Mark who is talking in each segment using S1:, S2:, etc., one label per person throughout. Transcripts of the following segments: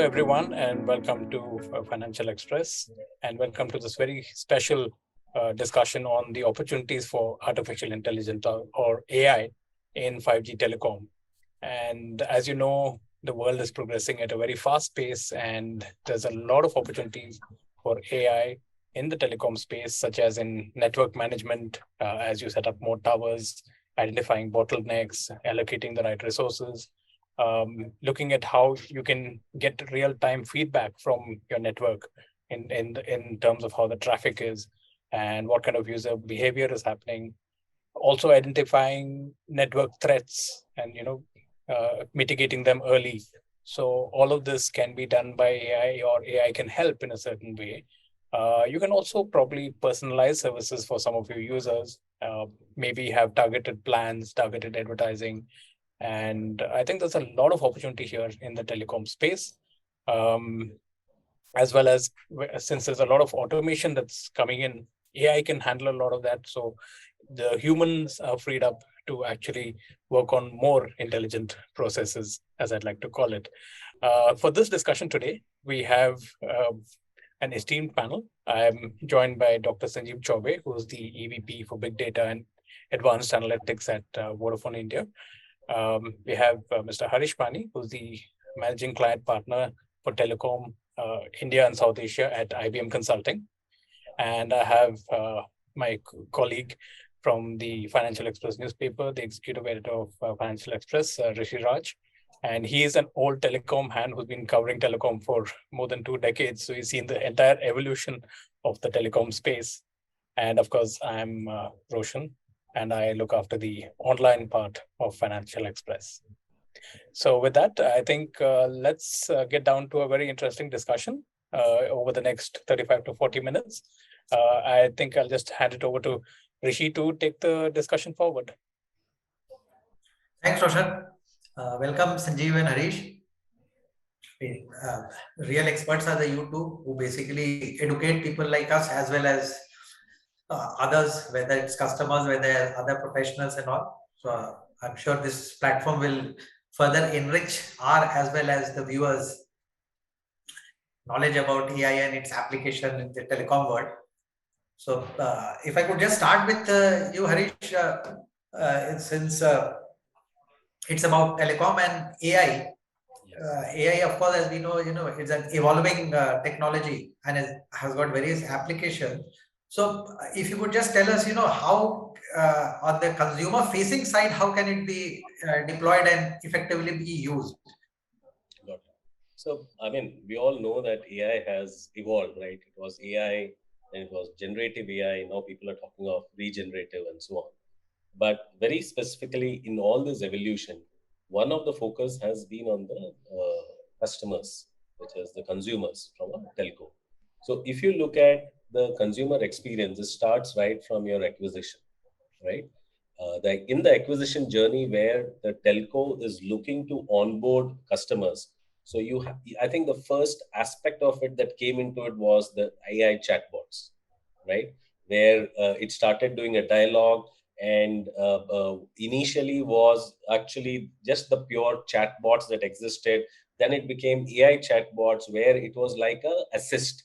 S1: Hello, everyone, and welcome to Financial Express, and welcome to this very special discussion on the opportunities for artificial intelligence or AI in 5G telecom. And as you know, the world is progressing at a very fast pace, and there's a lot of opportunities for AI in the telecom space, such as in network management, as you set up more towers, identifying bottlenecks, allocating the right resources, looking at how you can get real-time feedback from your network in terms of how the traffic is and what kind of user behavior is happening. Also identifying network threats and mitigating them early. So all of this can be done by AI, or AI can help in a certain way. You can also probably personalize services for some of your users, maybe have targeted plans, targeted advertising. And I think there's a lot of opportunity here in the telecom space, as well as since there's a lot of automation that's coming in, AI can handle a lot of that. So the humans are freed up to actually work on more intelligent processes, as I'd like to call it. For this discussion today, we have an esteemed panel. I'm joined by Dr. Sanjeev Chaube, who's the EVP for Big Data and Advanced Analytics at Vodafone India. We have Mr. Harish Pani, who's the Managing Client Partner for Telecom India and South Asia at IBM Consulting. And I have my colleague from the Financial Express newspaper, the executive editor of Financial Express, Rishi Raj. And he is an old telecom hand who's been covering telecom for more than 2 decades. So he's seen the entire evolution of the telecom space. And of course, I'm Roshan, and I look after the online part of Financial Express. So with that, I think let's get down to a very interesting discussion over the next 35 to 40 minutes. I think I'll just hand it over to Rishi to take the discussion forward.
S2: Thanks, Roshan. Welcome, Sanjeev and Harish. Real experts are the you two who basically educate people like us as well as others, whether it's customers, whether other professionals and all. So I'm sure this platform will further enrich our as well as the viewers' knowledge about AI and its application in the telecom world. So if I could just start with you, Harish, since it's about telecom and AI. AI, of course, as we know, it's an evolving technology and has got various applications. So if you could just tell us, how on the consumer-facing side, how can it be deployed and effectively be used?
S3: So, I mean, we all know that AI has evolved, right? It was AI, then it was generative AI. Now people are talking of regenerative and so on. But very specifically in all this evolution, one of the focus has been on the customers, which is the consumers from a telco. So if you look at the consumer experience, it starts right from your acquisition, right? In the acquisition journey where the telco is looking to onboard customers. So I think the first aspect of it that came into it was the AI chatbots, right? Where it started doing a dialogue, and initially was actually just the pure chatbots that existed. Then it became AI chatbots where it was like a assist.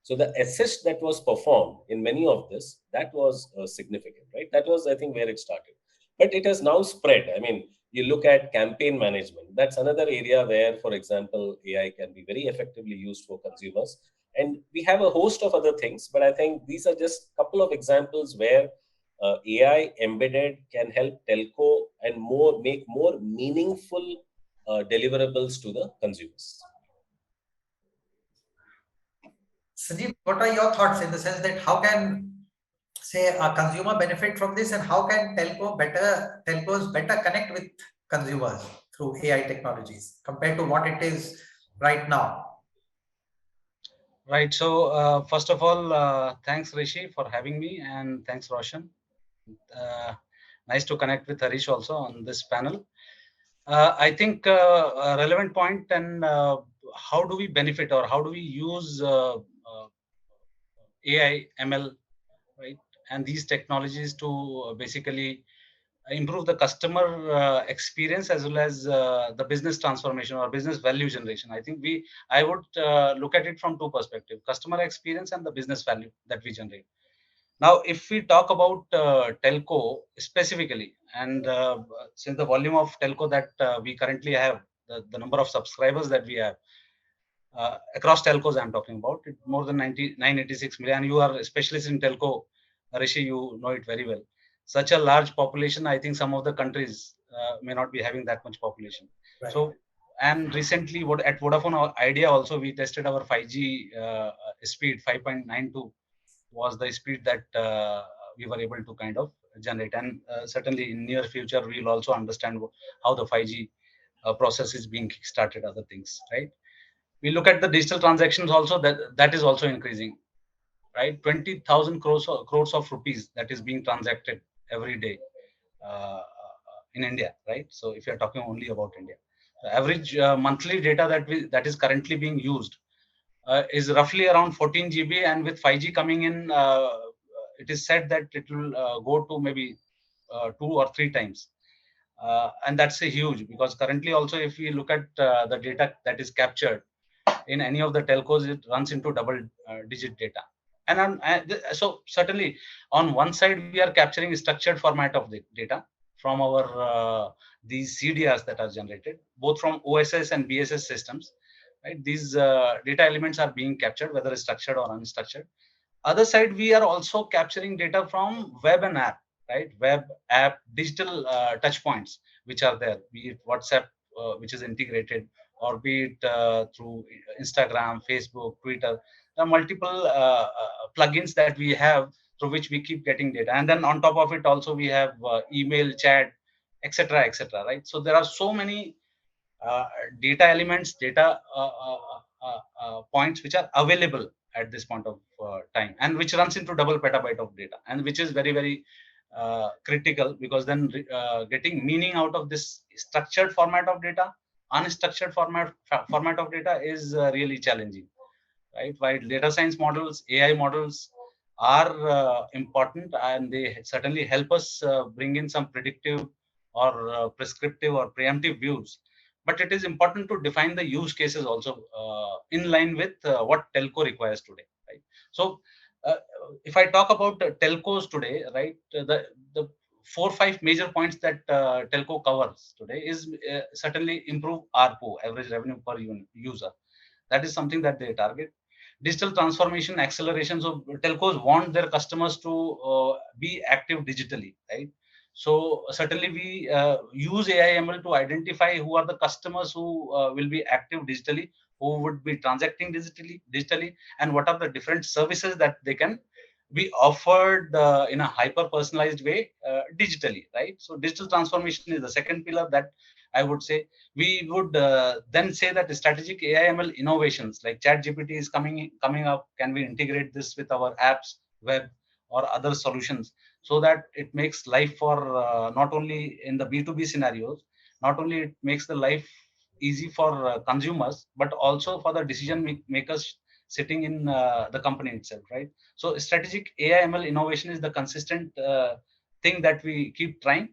S3: So the assist that was performed in many of this, that was significant, right? That was, I think, where it started. But it has now spread. I mean, you look at campaign management. That's another area where, for example, AI can be very effectively used for consumers. And we have a host of other things, but I think these are just a couple of examples where AI embedded can help telco and make more meaningful deliverables to the consumers.
S2: Sanjeev, what are your thoughts in the sense that how can, say, a consumer benefit from this, and how can telcos better connect with consumers through AI technologies compared to what it is right now?
S4: Right. So first of all, thanks Rishi for having me, and thanks Roshan. Nice to connect with Harish also on this panel. I think a relevant point, and how do we benefit, or how do we use AI, ML, right, and these technologies to basically improve the customer experience as well as the business transformation or business value generation. I think I would look at it from two perspectives: customer experience and the business value that we generate. Now, if we talk about telco specifically, and since the volume of telco that we currently have, the number of subscribers that we have across telcos, I'm talking about, it more than 986 million. You are a specialist in telco, Rishi, you know it very well. Such a large population, I think some of the countries may not be having that much population.
S2: Right.
S4: So, and recently, at Vodafone Idea also, we tested our 5G speed. 5.92 was the speed that we were able to kind of generate. And certainly in near future, we'll also understand how the 5G process is being kickstarted, other things, right? We look at the digital transactions also, that is also increasing, right? 20,000 crores of rupees that is being transacted every day in India, right? So if you're talking only about India, the average monthly data that is currently being used is roughly around 14 GB, and with 5G coming in, it is said that it will go to maybe 2 or 3 times. And that's a huge, because currently also, if we look at the data that is captured in any of the telcos, it runs into double digit data. And so certainly on one side, we are capturing structured format of the data from our these CDRs that are generated, both from OSS and BSS systems, right? These data elements are being captured, whether it's structured or unstructured. Other side, we are also capturing data from web and app, right? Web, app, digital touch points, which are there, be it WhatsApp, which is integrated, or be it through Instagram, Facebook, Twitter. There are multiple plugins that we have through which we keep getting data. And then on top of it also, we have email, chat, etc., right? So there are so many data elements, data points which are available at this point of time, and which runs into double petabyte of data, and which is very, very critical, because then getting meaning out of this structured format of data, unstructured format of data is really challenging, right? While data science models, AI models are important, and they certainly help us bring in some predictive or prescriptive or preemptive views, but it is important to define the use cases also in line with what telco requires today, right? So uh, if I talk about telcos today, right, the 4 or 5 major points that telco covers today is certainly improve ARPU, average revenue per user. That is something that they target. Digital transformation acceleration. So telcos want their customers to be active digitally, right? So certainly we use AI ML to identify who are the customers who will be active digitally, who would be transacting digitally, and what are the different services that they can be offered in a hyper personalized way digitally, right? So digital transformation is the second pillar that I would say. We would then say that the strategic AI ML innovations like ChatGPT is coming up. Can we integrate this with our apps, web, or other solutions, so that it makes life for not only in the B2B scenarios, not only it makes the life easy for consumers, but also for the decision makers sitting in the company itself, right? So strategic AI ML innovation is the consistent thing that we keep trying.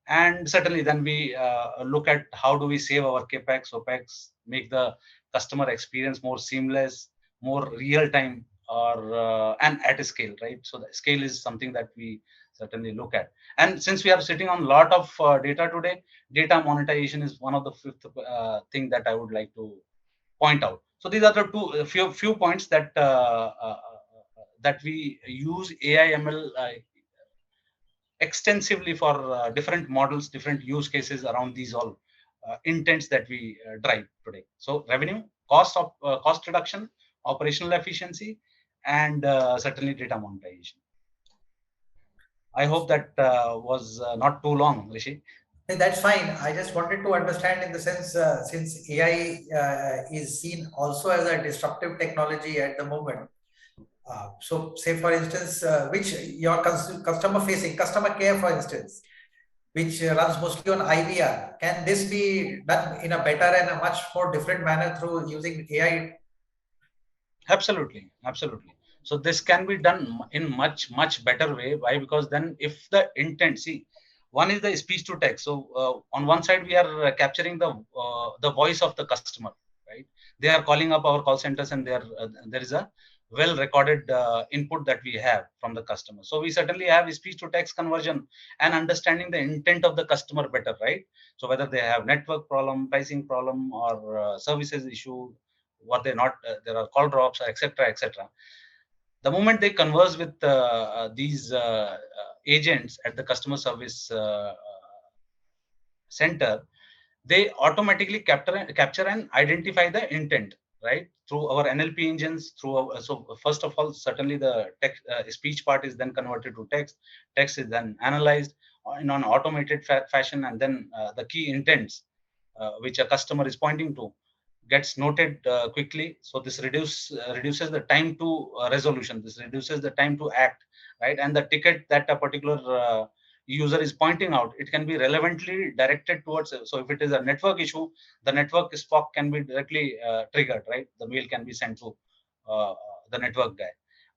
S4: And certainly then we look at how do we save our capex, opex, make the customer experience more seamless, more real time, or and at a scale, right? So the scale is something that we certainly look at. And since we are sitting on a lot of data today, data monetization is one of the fifth thing that I would like to point out. So these are the few points that that we use AI ML extensively for different models, different use cases around these all intents that we drive today. So revenue, cost reduction, operational efficiency, and certainly data monetization. I hope that was not too long, Rishi.
S2: That's fine. I just wanted to understand in the sense, since AI is seen also as a disruptive technology at the moment. So say for instance, which your customer care, for instance, which runs mostly on IVR, can this be done in a better and a much more different manner through using AI?
S4: Absolutely. So this can be done in much better way. Why? Because then if the intent, see, One is the speech to text. So on one side, we are capturing the voice of the customer, right? They are calling up our call centers, and there is a well recorded input that we have from the customer. So we certainly have speech to text conversion and understanding the intent of the customer better, right? So whether they have network problem, pricing problem, or services issue, what they not, there are call drops, etc., etc. The moment they converse with these agents at the customer service center, they automatically capture and identify the intent, right, through our NLP engines. So first of all, certainly the text speech part is then converted to text. Text is then analyzed in an automated fashion, and then the key intents which a customer is pointing to gets noted quickly. So this reduces the time to resolution. This reduces the time to act, right? And the ticket that a particular user is pointing out, it can be relevantly directed towards. So if it is a network issue, the network SPOC can be directly triggered, right? The mail can be sent to uh, the network guy.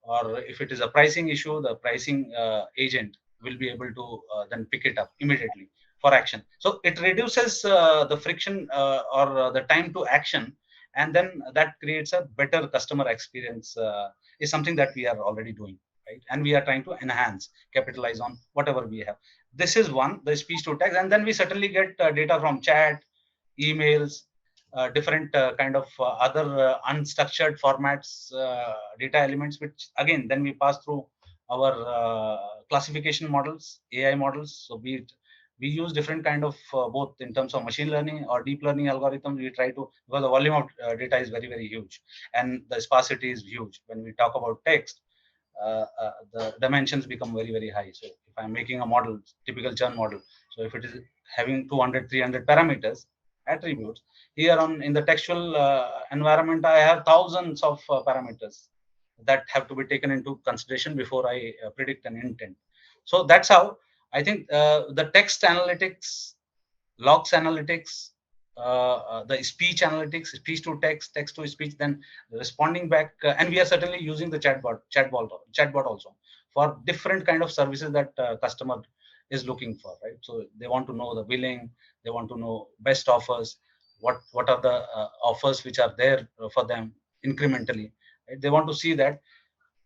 S4: Or if it is a pricing issue, the pricing agent will be able to then pick it up immediately for action. So it reduces the friction or the time to action, and then that creates a better customer experience. Is something that we are already doing, right? And we are trying to enhance, capitalize on whatever we have. This is one, the speech to text, and then we certainly get data from chat, emails, different kind of other unstructured formats, data elements, which again then we pass through our classification models, AI models. So be it, we use different kind of both in terms of machine learning or deep learning algorithms. We try to, because the volume of data is very, very huge, and the sparsity is huge. When we talk about text, the dimensions become very, very high. So if I'm making a model, typical churn model, so if it is having 200, 300 parameters, attributes, here on in the textual environment, I have thousands of parameters that have to be taken into consideration before I predict an intent. So that's how I think the text analytics, logs analytics, the speech analytics, speech to text, text to speech, then responding back, and we are certainly using the chatbot also for different kind of services that customer is looking for, right? So they want to know the billing, they want to know best offers, what are the offers which are there for them incrementally, right? They want to see that.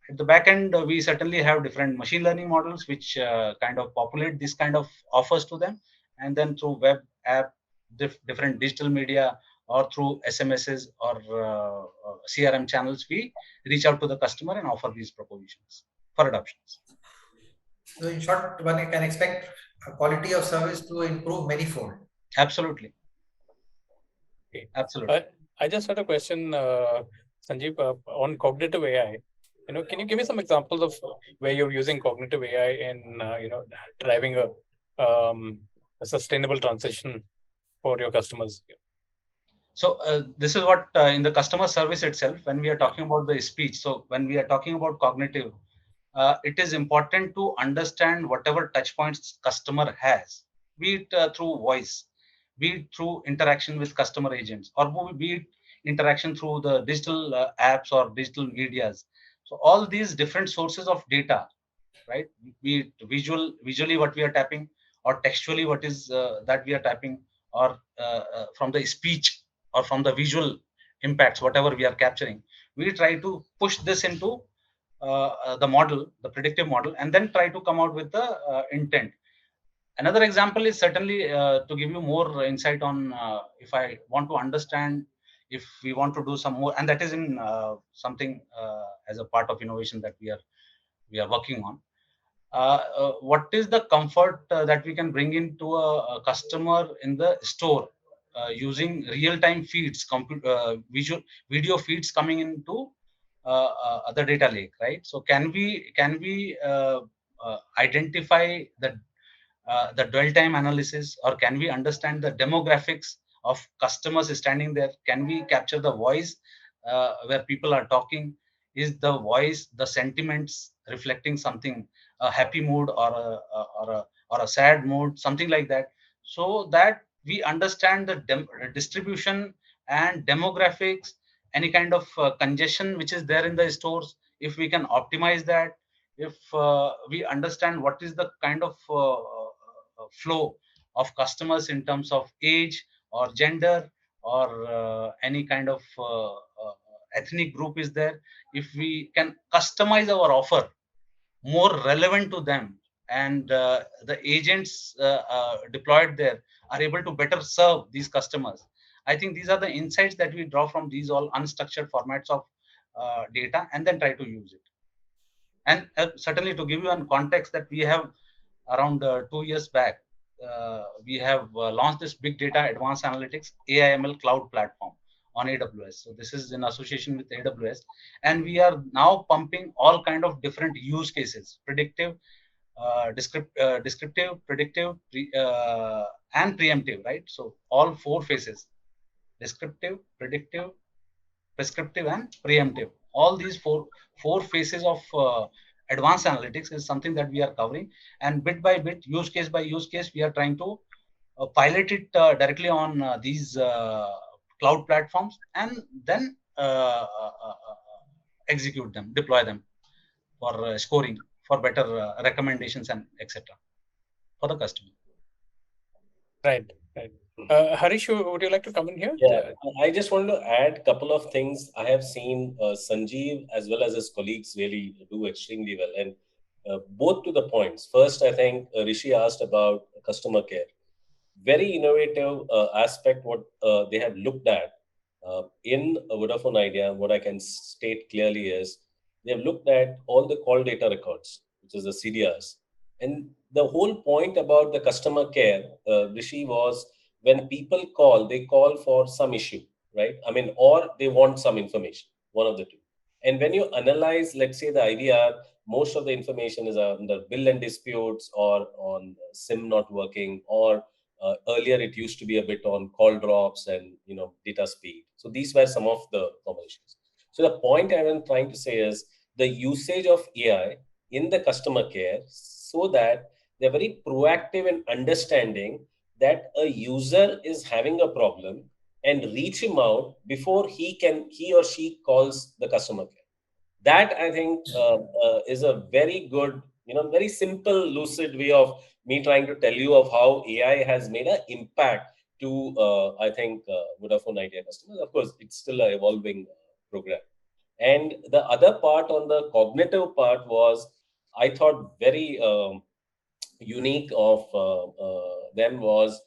S4: At the back end, we certainly have different machine learning models which kind of populate this kind of offers to them, and then through web app, different digital media, or through SMSs or CRM channels, we reach out to the customer and offer these propositions for adoptions.
S2: So in short, one can expect a quality of service to improve manifold.
S4: Absolutely.
S1: Okay.
S4: Absolutely.
S1: I just had a question, Sanjeev, on cognitive AI. Can you give me some examples of where you're using cognitive AI in, driving a sustainable transition for your customers?
S4: So this is what in the customer service itself, when we are talking about the speech. So when we are talking about cognitive, it is important to understand whatever touch points customer has, be it through voice, be it through interaction with customer agents, or be it interaction through the digital apps or digital medias. So all these different sources of data, right? Be it visually what we are tapping, or textually what is that we are tapping, or from the speech or from the visual impacts, whatever we are capturing, we try to push this into the model, the predictive model, and then try to come out with the intent. Another example is certainly to give you more insight on if I want to understand, if we want to do some more, and that is in something as a part of innovation that we are working on. What is the comfort that we can bring into a customer in the store using real-time feeds, video feeds coming into the data lake, right? So can we identify the dwell time analysis, or can we understand the demographics of customers standing there? Can we capture the voice where people are talking? Is the voice, the sentiments reflecting something, a happy mood or a sad mood, something like that, so that we understand the distribution and demographics, any kind of congestion which is there in the stores. If we can optimize that, if we understand what is the kind of flow of customers in terms of age or gender or any kind of ethnic group is there, if we can customize our offer more relevant to them, and the agents deployed there are able to better serve these customers, I think these are the insights that we draw from these all unstructured formats of data and then try to use it. And certainly, to give you a context, that we have around 2 years back, we have launched this big data advanced analytics AIML cloud platform on AWS. So this is in association with AWS, and we are now pumping all kind of different use cases: predictive, descriptive, predictive, and preemptive. Right. So all four phases: descriptive, predictive, prescriptive, and preemptive. All these four phases of advanced analytics is something that we are covering, and bit by bit, use case by use case, we are trying to pilot it directly on these cloud platforms, and then execute them, deploy them for scoring, for better recommendations, and etc. for the customer.
S1: Right. Harish, would you like to come in here?
S3: Yeah, I just want to add a couple of things. I have seen Sanjeev as well as his colleagues really do extremely well, and both to the points. First, I think Rishi asked about customer care. Very innovative aspect what they have looked at in Vodafone Idea. What I can state clearly is they have looked at all the call data records, which is the CDRs, and the whole point about the customer care, Rishi, was when people call, they call for some issue, right? I mean, or they want some information, one of the two. And when you analyze, let's say the IVR, most of the information is under bill and disputes or on SIM not working, or earlier it used to be a bit on call drops and data speed. So these were some of the common issues. So the point I am trying to say is the usage of AI in the customer care, so that they're very proactive in understanding that a user is having a problem and reach him out before he or she calls the customer care. That I think is a very good, very simple, lucid way of me trying to tell you of how AI has made an impact to, I think, Vodafone Idea customers. Of course, it's still an evolving program. And the other part on the cognitive part was, I thought, very unique of them was,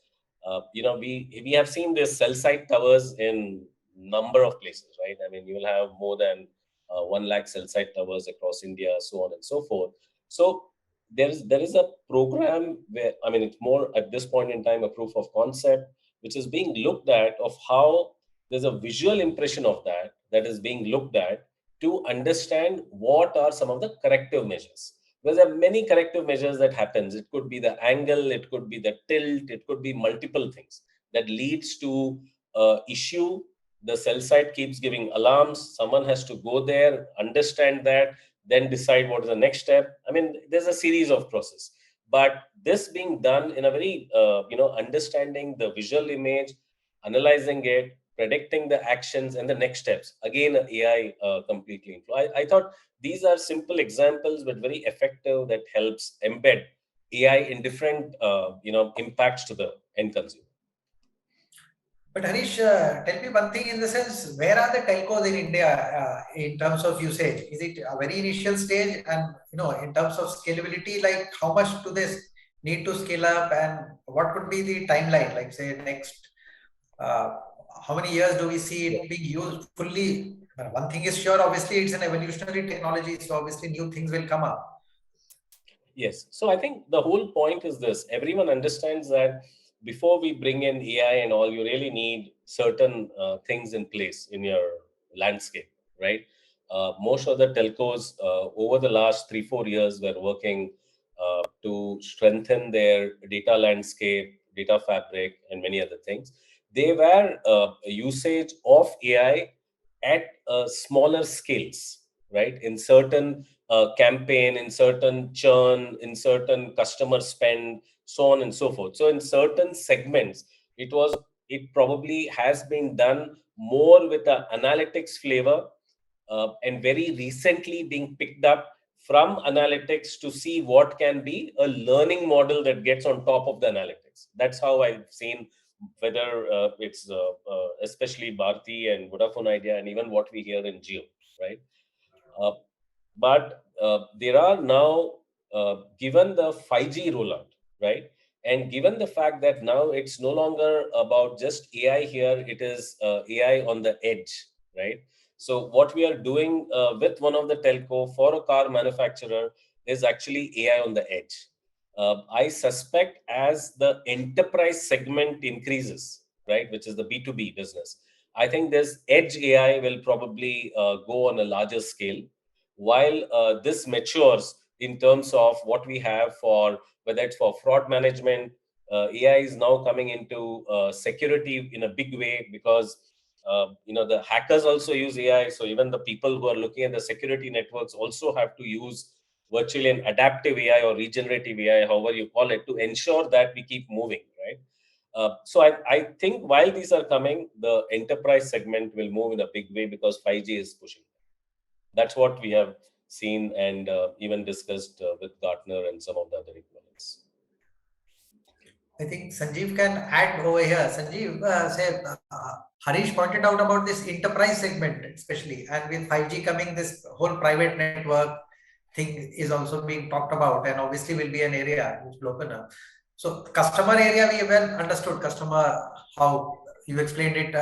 S3: we have seen this cell site towers in number of places, right? I mean, you will have more than 1 lakh cell site towers across India, so on and so forth. So there is a program where, I mean, it's more at this point in time a proof of concept, which is being looked at of how there's a visual impression of that is being looked at to understand what are some of the corrective measures. Because there are many corrective measures that happens. It could be the angle, it could be the tilt, it could be multiple things that leads to issue. The cell site keeps giving alarms. Someone has to go there, understand that, then decide what is the next step. I mean, there's a series of process. But this being done in a very, understanding the visual image, analyzing it, predicting the actions and the next steps. Again, AI completely. I thought these are simple examples, but very effective, that helps embed AI in different, impacts to the end consumer.
S2: But Harish, tell me one thing in the sense, where are the telcos in India in terms of usage? Is it a very initial stage? And, in terms of scalability, like how much do they need to scale up, and what could be the timeline? Like say next, how many years do we see it being used fully? One thing is sure, obviously it's an evolutionary technology, so obviously new things will come up.
S3: Yes. So I think the whole point is this. Everyone understands that before we bring in AI and all, you really need certain things in place in your landscape, right? Most of the telcos over the last 3-4 years were working to strengthen their data landscape, data fabric, and many other things. They were usage of AI at smaller scales, right? In certain campaign, in certain churn, in certain customer spend, so on and so forth. So in certain segments, it probably has been done more with the analytics flavor, and very recently being picked up from analytics to see what can be a learning model that gets on top of the analytics. That's how I've seen, whether it's especially Bharti and Vodafone Idea, and even what we hear in Jio, right? But there are now, given the 5G rollout, right? And given the fact that now it's no longer about just AI here, it is AI on the edge, right? So what we are doing with one of the telco for a car manufacturer is actually AI on the edge. I suspect as the enterprise segment increases, right, which is the B2B business, I think this edge AI will probably go on a larger scale, while this matures in terms of what we have for, whether it's for fraud management. AI is now coming into security in a big way, because the hackers also use AI. So even the people who are looking at the security networks also have to use virtually an adaptive AI or regenerative AI, however you call it, to ensure that we keep moving, right? So I think while these are coming, the enterprise segment will move in a big way because 5G is pushing. That's what we have seen and even discussed with Gartner and some of the other economists.
S2: I think Sanjeev can add over here. Sanjeev, Harish pointed out about this enterprise segment, especially, and with 5G coming, this whole private network thing is also being talked about, and obviously will be an area which will open up. So customer area, we well understood customer, how you explained it.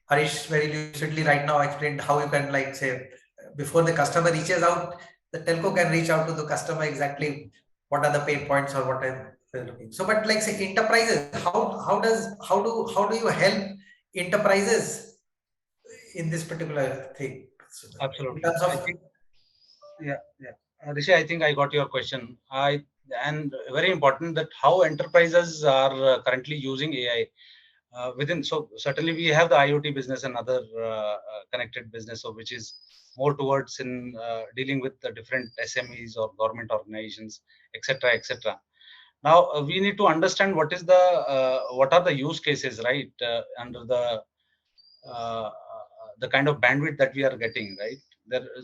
S2: Harish very lucidly right now explained how you can, like, say, before the customer reaches out, the telco can reach out to the customer exactly what are the pain points or what are they looking. So, but like, say, enterprises, how do you help enterprises in this particular thing?
S4: Absolutely.
S2: In terms of,
S4: Rishi, I think I got your question. And very important that how enterprises are currently using AI within. So certainly we have the IoT business and other connected business, so which is more towards in dealing with the different SMEs or government organizations, etc., etc. Now we need to understand what is what are the use cases, right, under the kind of bandwidth that we are getting, right?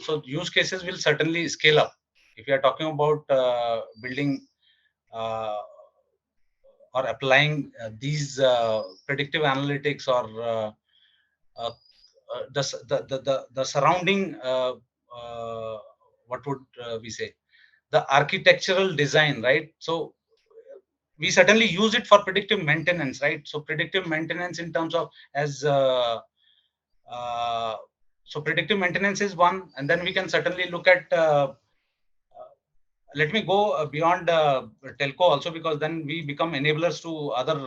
S4: So use cases will certainly scale up. If you are talking about building or applying these predictive analytics or the surrounding, what would we say, the architectural design, right? So we certainly use it for predictive maintenance, right? So predictive maintenance in terms of so predictive maintenance is one, and then we can certainly look at let me go beyond telco also, because then we become enablers to other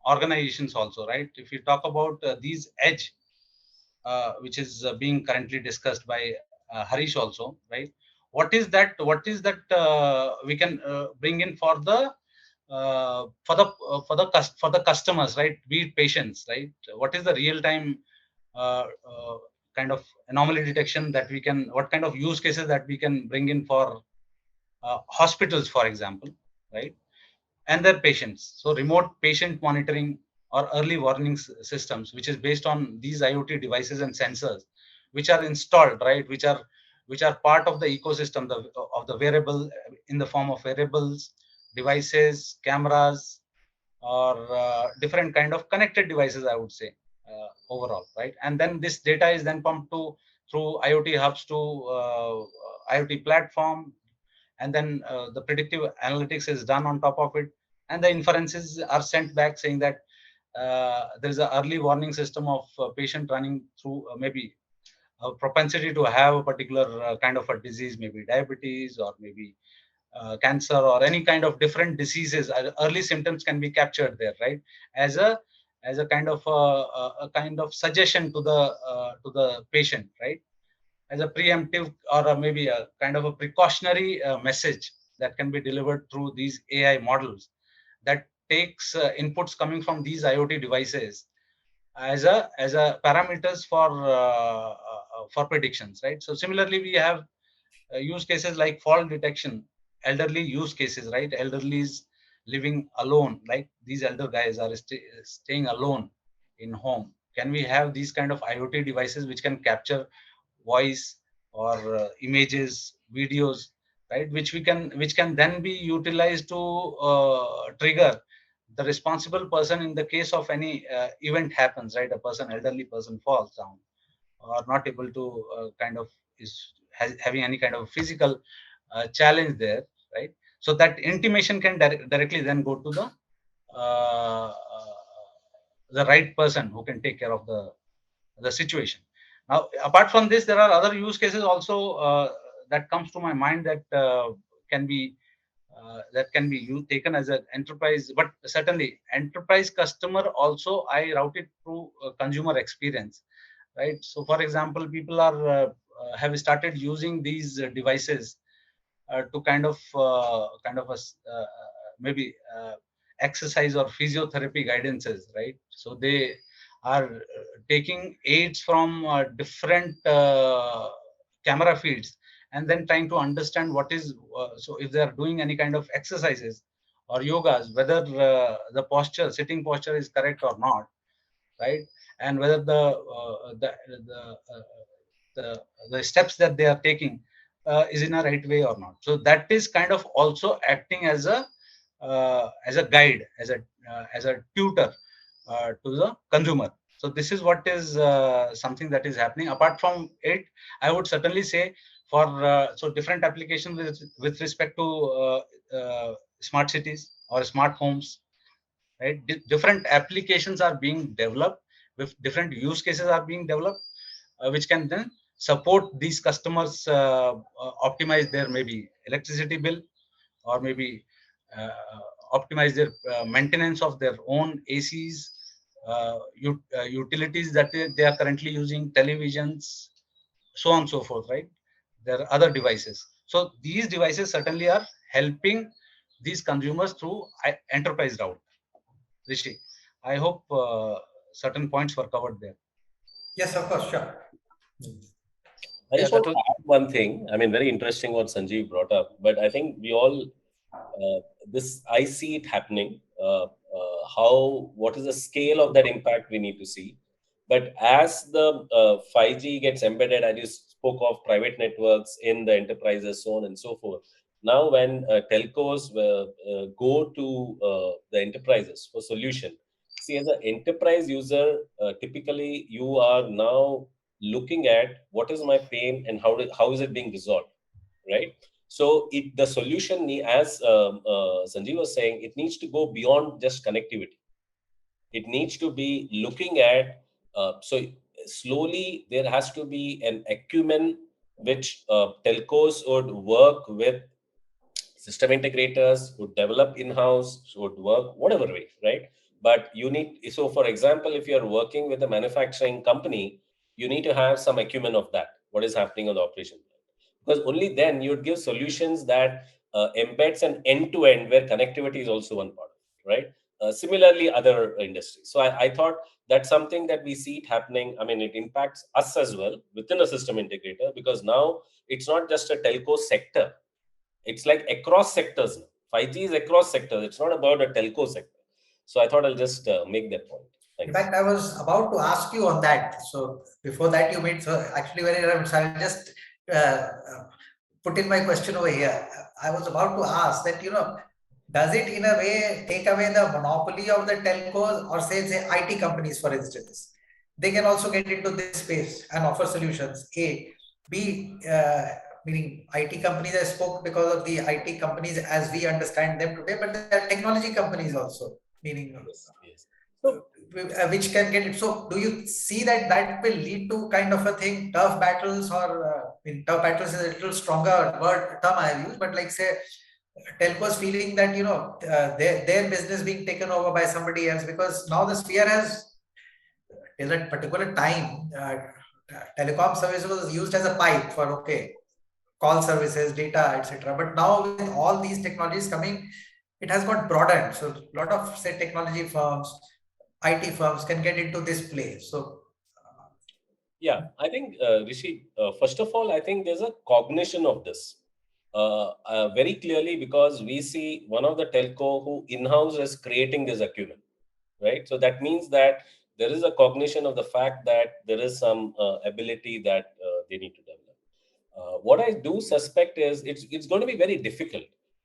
S4: organizations also, right? If you talk about these edge, which is being currently discussed by Harish also, right? What is that we can bring in for the customers, right? Be it patients, right? What is the real time kind of anomaly detection that we can, what kind of use cases that we can bring in for hospitals, for example, right? And their patients. So remote patient monitoring or early warning systems, which is based on these IoT devices and sensors, which are installed, right? Which are part of the ecosystem of the wearable, in the form of wearables, devices, cameras, or different kind of connected devices, I would say, overall, right? And then this data is then pumped through IoT hubs to IoT platform, and then the predictive analytics is done on top of it, and the inferences are sent back saying that there is an early warning system of a patient running through maybe a propensity to have a particular kind of a disease, maybe diabetes or maybe cancer or any kind of different diseases. Early symptoms can be captured there, right? As a kind of a kind of suggestion to the patient, right? As a preemptive or maybe a kind of a precautionary message that can be delivered through these AI models that takes inputs coming from these IoT devices as a parameters for predictions, right? So similarly, we have use cases like fall detection, elderly use cases, right? Elderly is living alone, like these elder guys are staying alone in home. Can we have these kind of IoT devices which can capture voice or images, videos, right? Which can then be utilized to trigger the responsible person in the case of any event happens, right? A person, elderly person falls down or not able to having any kind of physical challenge there, right? So that intimation can directly then go to uh, the right person who can take care of the situation. Now, apart from this, there are other use cases also that comes to my mind that can be taken as an enterprise, but certainly enterprise customer also I route it through consumer experience, right? So, for example, people have started using these devices to maybe exercise or physiotherapy guidances, right? So they are taking aids from different camera feeds and then trying to understand what is so if they are doing any kind of exercises or yogas, whether sitting posture is correct or not, right? And whether the steps that they are taking is in a right way or not. So that is kind of also acting as a guide, as a tutor to the consumer. So this is what is something that is happening. Apart from it, I would certainly say for so different applications with respect to smart cities or smart homes, right? Different applications are being developed, with different use cases are being developed, which can then support these customers optimize their maybe electricity bill, or maybe optimize their maintenance of their own ACs, utilities that they are currently using, televisions, so on and so forth, right? There are other devices. So these devices certainly are helping these consumers through enterprise route. Rishi, I hope certain points were covered there.
S2: Yes, of course, sure.
S3: I just want to add one thing. I mean, very interesting what Sanjeev brought up, but I think we all, I see it happening. What is the scale of that impact we need to see. But as the 5G gets embedded, as you spoke of private networks in the enterprises, so on and so forth. Now, when telcos go to the enterprises for solution, see, as an enterprise user, typically you are now looking at what is my pain and how is it being resolved, right? So the solution, as Sanjeev was saying, it needs to go beyond just connectivity. It needs to be looking at, so slowly there has to be an acumen which telcos would work with system integrators, would develop in-house, would work whatever way, right? But so for example, if you're working with a manufacturing company, you need to have some acumen of that, what is happening on the operation. Because only then you'd give solutions that embeds an end-to-end where connectivity is also one part, right? Similarly, other industries. So I thought that's something that we see it happening. I mean, it impacts us as well within a system integrator, because now it's not just a telco sector. It's like across sectors. 5G is across sectors. It's not about a telco sector. So I thought I'll just make that point. Thanks.
S2: In fact, I was about to ask you on that. So before that, you made so actually very relevant. So I'll just put in my question over here. I was about to ask that, does it in a way take away the monopoly of the telcos, or say IT companies, for instance? They can also get into this space and offer solutions. A. B. Meaning IT companies, I spoke because of the IT companies as we understand them today, but there are technology companies also, meaning
S3: Yes. So,
S2: which can get it. So do you see that will lead to kind of a thing, tough battles, or tough battles is a little stronger term I have used, but like say telcos feeling that their business being taken over by somebody else, because now the sphere has, till a particular time, telecom service was used as a pipe for call services, data, etc. But now with all these technologies coming, it has got broadened. So a lot of say technology firms, IT firms can get into this play. So
S3: yeah, I think Rishi, first of all, I think there's a cognition of this very clearly, because we see one of the telco who in-house is creating this acumen, right? So that means that there is a cognition of the fact that there is some ability that they need to develop. What I do suspect is it's going to be very difficult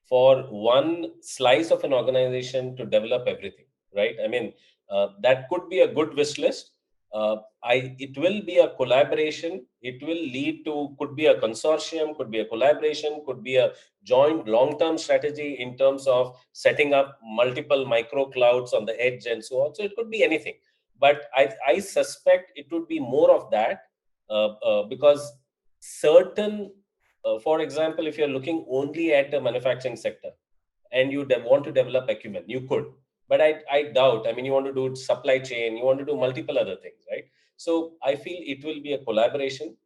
S3: for one slice of an organization to develop everything, right? I mean, that could be a good wish list. It will be a collaboration. It will lead to, could be a consortium, could be a collaboration, could be a joint long-term strategy in terms of setting up multiple micro clouds on the edge and so on. So it could be anything. But I suspect it would be more of that, because certain, for example, if you're looking only at the manufacturing sector and you want to develop acumen, you could. But I doubt. I mean, you want to do supply chain, you want to do multiple other things, right? So I feel it will be a collaboration.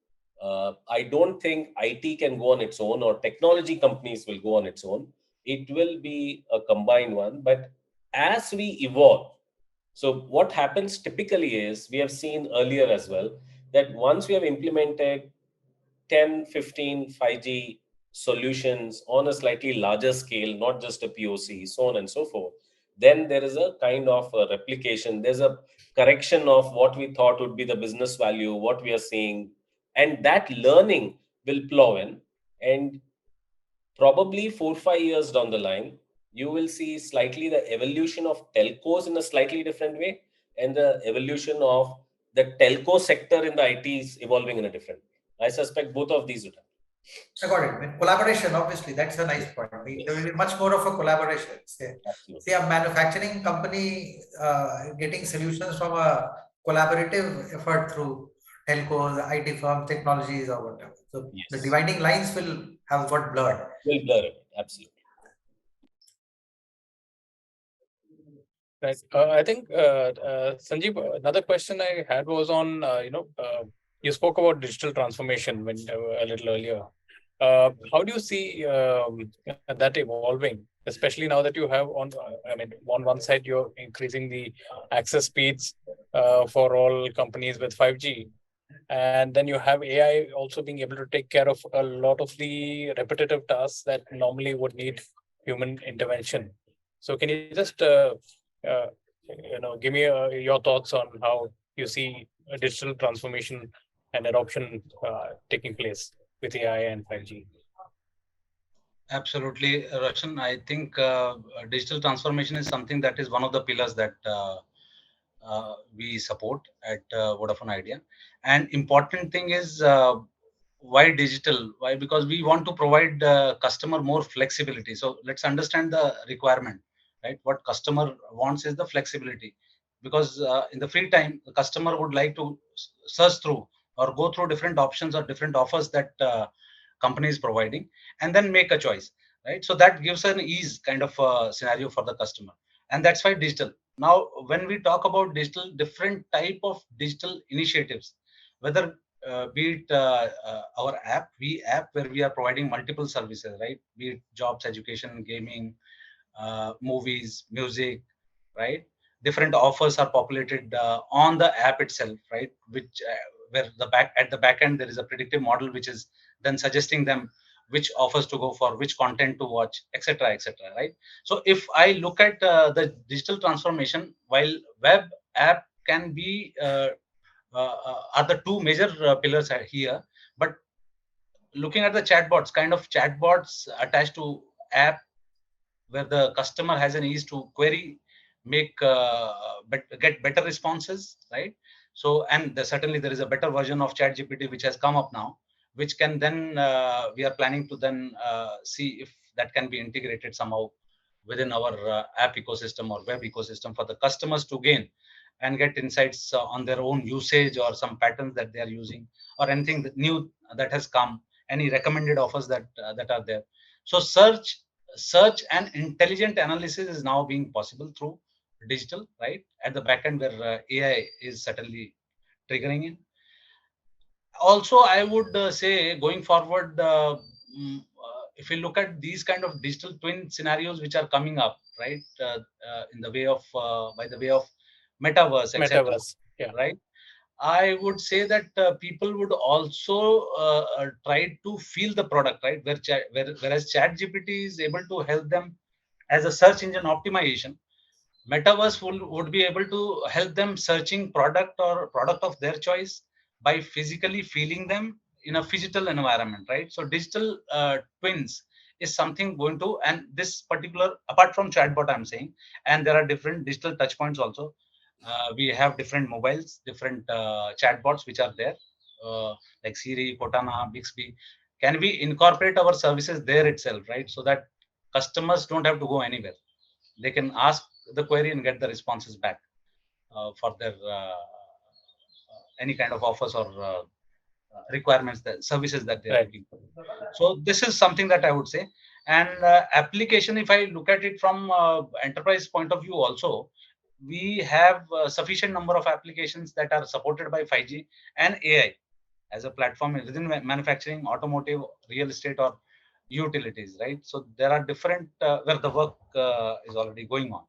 S3: I don't think IT can go on its own, or technology companies will go on its own. It will be a combined one. But as we evolve, so what happens typically is, we have seen earlier as well, that once we have implemented 10, 15 5G solutions on a slightly larger scale, not just a POC, so on and so forth, then there is a kind of a replication. There's a correction of what we thought would be the business value, what we are seeing, and that learning will plow in. And probably 4 5 years down the line, you will see slightly the evolution of telcos in a slightly different way, and the evolution of the telco sector in the IT is evolving in a different way. I suspect both of these would happen.
S2: I got it. I mean, collaboration, obviously, that's a nice point. There will be much more of a collaboration. See, a manufacturing company getting solutions from a collaborative effort through telcos, IT firms, technologies, or whatever. So the dividing lines will have got blurred.
S3: Will blur it, absolutely.
S1: Right. I think, Sanjeev, another question I had was on, you spoke about digital transformation when a little earlier. How do you see that evolving, especially now that you have on one side, you're increasing the access speeds for all companies with 5G. And then you have AI also being able to take care of a lot of the repetitive tasks that normally would need human intervention. So can you just give me your thoughts on how you see a digital transformation and adoption taking place with AI and 5G?
S4: Absolutely, Roshan. I think digital transformation is something that is one of the pillars that we support at Vodafone Idea. And important thing is, why digital? Why? Because we want to provide customer more flexibility. So let's understand the requirement, right? What customer wants is the flexibility, because in the free time, the customer would like to search through or go through different options or different offers that company is providing, and then make a choice, right? So that gives an ease kind of scenario for the customer, and that's why digital. Now, when we talk about digital, different type of digital initiatives, whether be it our app, where we are providing multiple services, right? Be it jobs, education, gaming, movies, music, right? Different offers are populated on the app itself, right? Which where at the back end there is a predictive model which is then suggesting them which offers to go for, which content to watch, etc., etc., right? So if I look at the digital transformation, while web app can be are the two major pillars here, but looking at the chatbots, kind of chatbots attached to app, where the customer has an ease to query, make get better responses, right? So, and certainly there is a better version of ChatGPT which has come up now, which can then we are planning to then see if that can be integrated somehow within our app ecosystem or web ecosystem for the customers to gain and get insights on their own usage or some patterns that they are using, or anything new that has come, any recommended offers that that are there. So search and intelligent analysis is now being possible through digital, right? At the back end, where AI is certainly triggering in. Also, I would say, going forward, if you look at these kind of digital twin scenarios which are coming up, right, in the way of by the way of metaverse, etc.,
S1: yeah,
S4: right? I would say that people would also try to feel the product, right? Whereas ChatGPT is able to help them as a search engine optimization, metaverse would be able to help them searching product or product of their choice by physically feeling them in a physical environment, right? So digital twins is something going to, and this particular, apart from chatbot, I'm saying, and there are different digital touch points also. We have different mobiles, different chatbots which are there, like Siri, Cortana, Bixby. Can we incorporate our services there itself, right? So that customers don't have to go anywhere. They can ask the query and get the responses back for their any kind of offers or requirements, that services that they are looking for. So this is something that I would say. And application, if I look at it from enterprise point of view also, we have a sufficient number of applications that are supported by 5G and AI as a platform within manufacturing, automotive, real estate, or utilities, right? So there are different where the work is already going on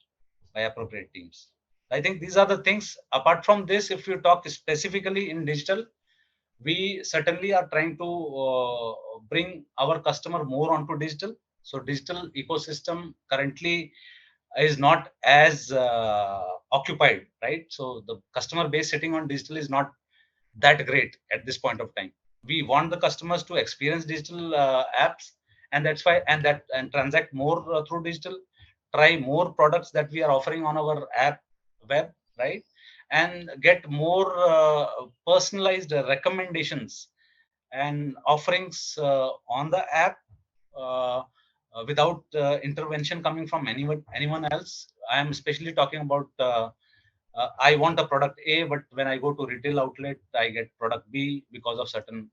S4: by appropriate teams. I think these are the things. Apart from this, if you talk specifically in digital, we certainly are trying to bring our customer more onto digital. So digital ecosystem currently is not as occupied, right? So the customer base sitting on digital is not that great at this point of time. We want the customers to experience digital apps, and that's why, and transact more through digital, try more products that we are offering on our app web, right? And get more personalized recommendations and offerings on the app uh, without intervention coming from anyone else. I am especially talking about I want a product A, but when I go to retail outlet, I get product B because of certain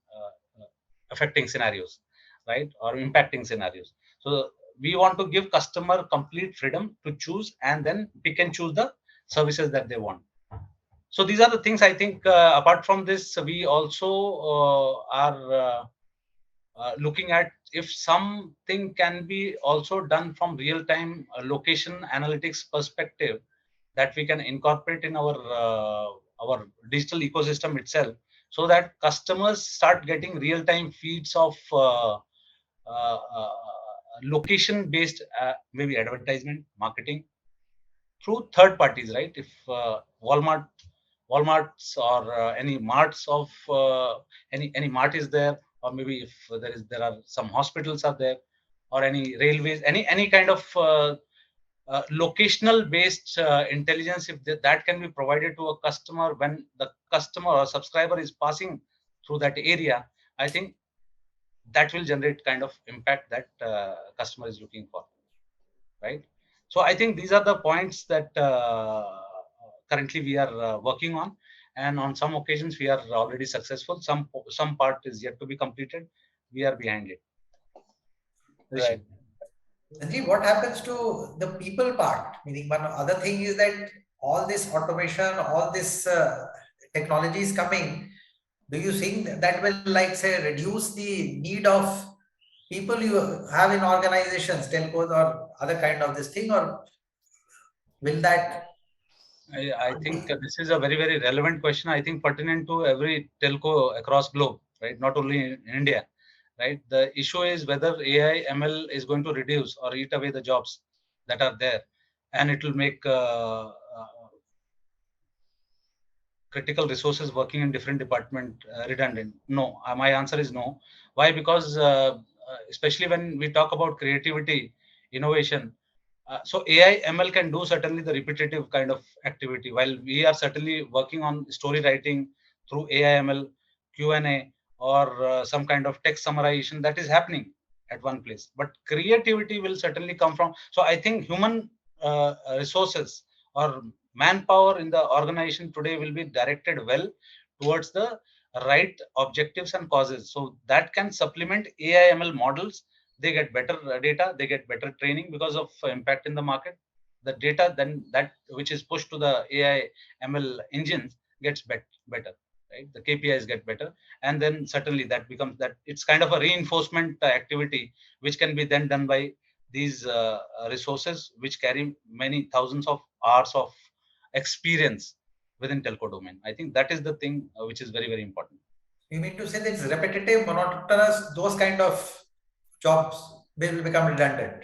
S4: affecting scenarios, right? Or impacting scenarios. So we want to give customer complete freedom to choose, and then pick and choose the services that they want. So these are the things I think. Apart from this, we also are looking at if something can be also done from real-time location analytics perspective, that we can incorporate in our digital ecosystem itself, so that customers start getting real-time feeds of location-based maybe advertisement marketing through third parties, right? If Walmart's or any marts of any mart is there, or maybe if there are some hospitals are there, or any railways, any kind of locational based intelligence, if that can be provided to a customer when the customer or subscriber is passing through that area, I think that will generate kind of impact that customer is looking for, right? So I think these are the points that currently we are working on, and on some occasions we are already successful. Some part is yet to be completed. We are behind it.
S1: Right.
S2: Sanjeev, what happens to the people part? Meaning, one other thing is that all this automation, all this technology is coming. Do you think that will, like, say, reduce the need of people you have in organizations, telcos or other kind of this thing, or will that?
S4: I think this is a very, very relevant question. I think pertinent to every telco across globe, right? Not only in India, right? The issue is whether AI ML is going to reduce or eat away the jobs that are there, and it will make critical resources working in different department redundant. No, my answer is no. Why? Because especially when we talk about creativity, innovation, so AI ML can do certainly the repetitive kind of activity, while we are certainly working on story writing through AI ML, Q&A, or some kind of text summarization that is happening at one place. But creativity will certainly come from. So I think human resources or manpower in the organization today will be directed well towards the right objectives and causes. So that can supplement AI ML models. They get better data, they get better training because of impact in the market. The data then that which is pushed to the AI ML engines gets better, right? The KPIs get better, and then certainly that becomes that it's kind of a reinforcement activity which can be then done by these resources which carry many thousands of hours of experience within telco domain. I think that is the thing which is very, very important.
S2: You mean to say that it's repetitive, monotonous, those kind of jobs will become redundant?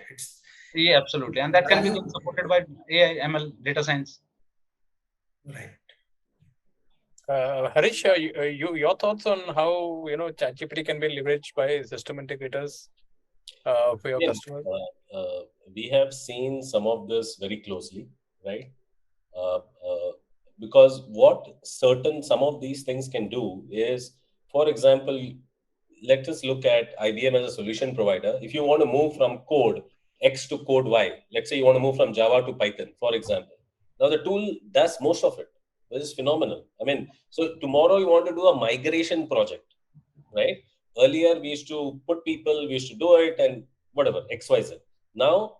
S4: Yeah, absolutely, and that can be supported by AI, ML, data science.
S2: Right.
S1: Harish, your thoughts on how ChatGPT can be leveraged by system integrators for your
S3: Again,
S1: customers?
S3: we have seen some of this very closely, right? Uh, uh, because what some of these things can do is, for example, let us look at IBM as a solution provider. If you want to move from code X to code Y, let's say you want to move from Java to Python, for example. Now the tool does most of it, which is phenomenal. I mean, so tomorrow you want to do a migration project, right? Earlier we used to put people, we used to do it and whatever, XYZ. Now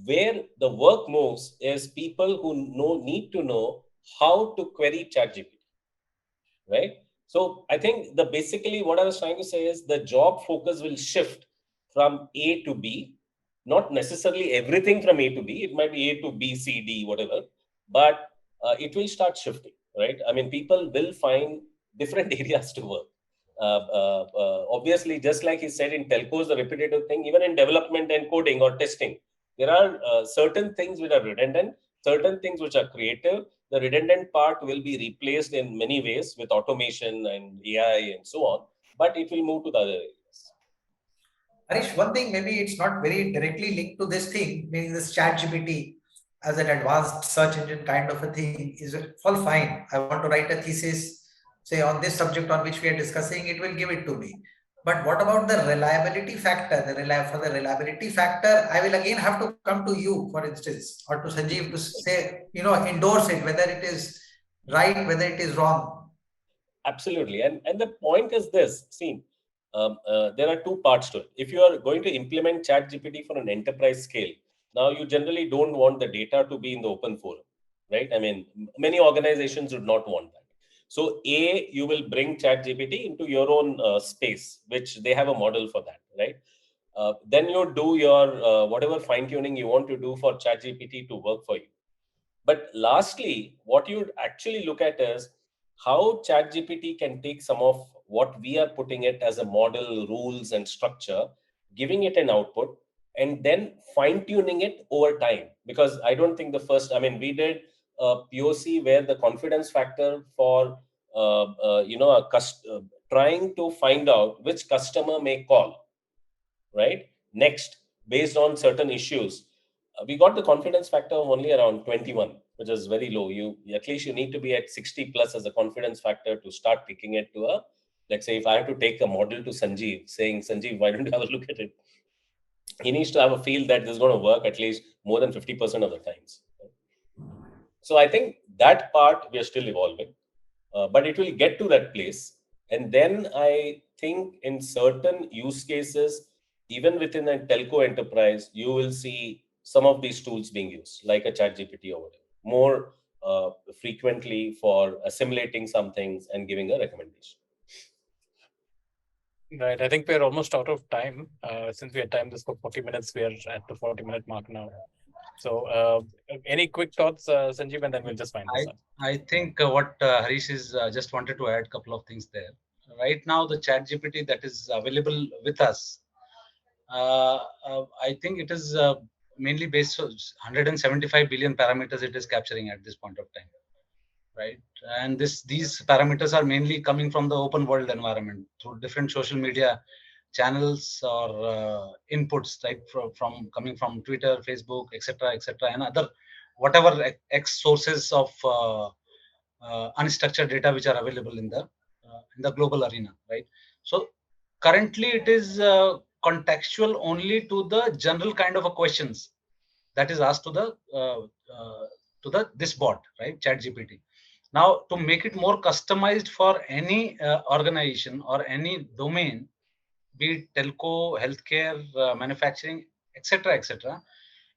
S3: where the work moves is people who need to know how to query ChatGPT, right? So I think basically what I was trying to say is the job focus will shift from A to B, not necessarily everything from A to B. It might be A to B, C, D, whatever, but it will start shifting, right? I mean, people will find different areas to work. Obviously, just like he said in telcos, the repetitive thing, even in development and coding or testing, there are certain things which are redundant, certain things which are creative. The redundant part will be replaced in many ways with automation and AI and so on, but it will move to the other areas.
S2: Harish, one thing, maybe it's not very directly linked to this thing, meaning this chat GPT as an advanced search engine kind of a thing is all fine. I want to write a thesis, say on this subject on which we are discussing, it will give it to me. But what about the reliability factor? For the reliability factor, I will again have to come to you, for instance, or to Sanjeev to say, endorse it, whether it is right, whether it is wrong.
S3: Absolutely. And the point is this, see, there are two parts to it. If you are going to implement ChatGPT for an enterprise scale, now you generally don't want the data to be in the open forum, right? I mean, many organizations would not want that. So you will bring ChatGPT into your own space, which they have a model for that, right? Then you do your whatever fine tuning you want to do for ChatGPT to work for you. But lastly, what you actually look at is how ChatGPT can take some of what we are putting it as a model, rules, and structure, giving it an output, and then fine tuning it over time. Because I don't think we did a POC where the confidence factor for trying to find out which customer may call, right? Next, based on certain issues, we got the confidence factor of only around 21, which is very low. At least you need to be at 60 plus as a confidence factor to start picking it to let's say if I have to take a model to Sanjeev, saying, Sanjeev, why don't you have a look at it? He needs to have a feel that this is going to work at least more than 50% of the times. So I think that part we are still evolving, but it will get to that place. And then I think in certain use cases, even within a telco enterprise, you will see some of these tools being used, like a chat GPT or whatever, more frequently for assimilating some things and giving a recommendation.
S1: Right. I think we're almost out of time. Since we had timed this for 40 minutes, we are at the 40-minute mark now. So any quick thoughts, Sanjeev, and then we'll just wind this up.
S4: I think what Harish is just wanted to add a couple of things there. Right now, the chat GPT that is available with us, I think it is mainly based on 175 billion parameters it is capturing at this point of time. Right, and these parameters are mainly coming from the open world environment through different social media channels or inputs, like from coming from Twitter, Facebook, etc., and other whatever X sources of unstructured data which are available in the global arena, right? So currently it is contextual only to the general kind of a questions that is asked to the this bot, right, chat GPT. Now, to make it more customized for any organization or any domain, be it telco, healthcare, manufacturing, etc.,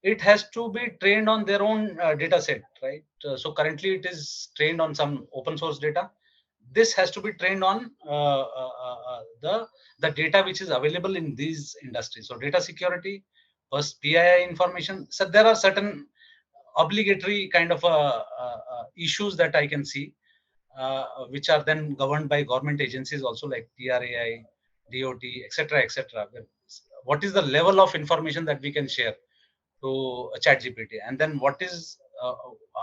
S4: it has to be trained on their own data set, right? So currently it is trained on some open source data. This has to be trained on the data which is available in these industries. So data security, first PII information. So there are certain obligatory kind of issues that I can see, which are then governed by government agencies also, like TRAI, DOT, etc. What is the level of information that we can share to a chat GPT, and then what is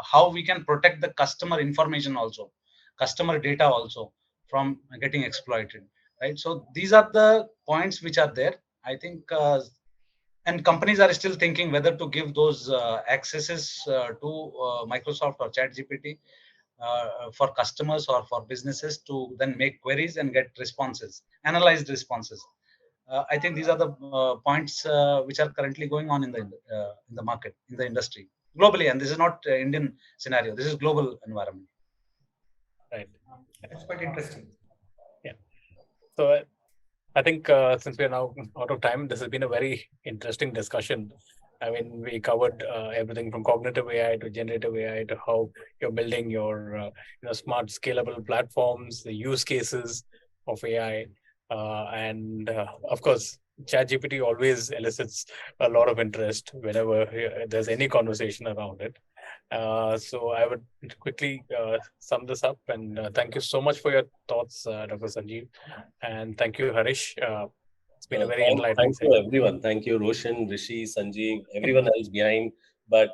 S4: how we can protect the customer information also. customer data also from getting exploited, right? So these are the points which are there. I think, and companies are still thinking whether to give those accesses to Microsoft or ChatGPT for customers or for businesses to then make queries and get responses, analyzed responses. I think these are the points which are currently going on in the market, in the industry, globally. And this is not Indian scenario. This is global environment.
S1: Right.
S2: That's quite interesting.
S1: Yeah. So I think since we are now out of time, this has been a very interesting discussion. I mean, we covered everything from cognitive AI to generative AI to how you're building your smart scalable platforms, the use cases of AI, and of course, ChatGPT always elicits a lot of interest whenever there's any conversation around it. So I would quickly sum this up, and thank you so much for your thoughts, Dr. Sanjeev, and thank you, Harish. It's been a very enlightening
S3: Thank you, everyone. Thank you, Roshan, Rishi, Sanjeev, everyone else behind. But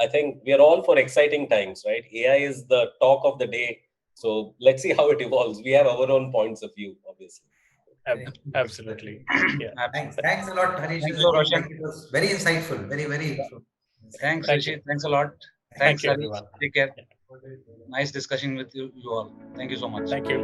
S3: I think we are all for exciting times, right? AI is the talk of the day. So let's see how it evolves. We have our own points of view, obviously.
S1: Absolutely. Yeah.
S2: Thanks a lot, Harish.
S4: Thank you, Roshan.
S2: It was very insightful, very useful.
S4: Thanks,
S1: Thank
S4: Rishi.
S1: you.
S4: Thanks a lot.
S1: Thank
S4: Thanks,
S1: you,
S4: Harish.
S1: everyone.
S4: Take care. Nice discussion with you all. Thank you so much.
S1: Thank you.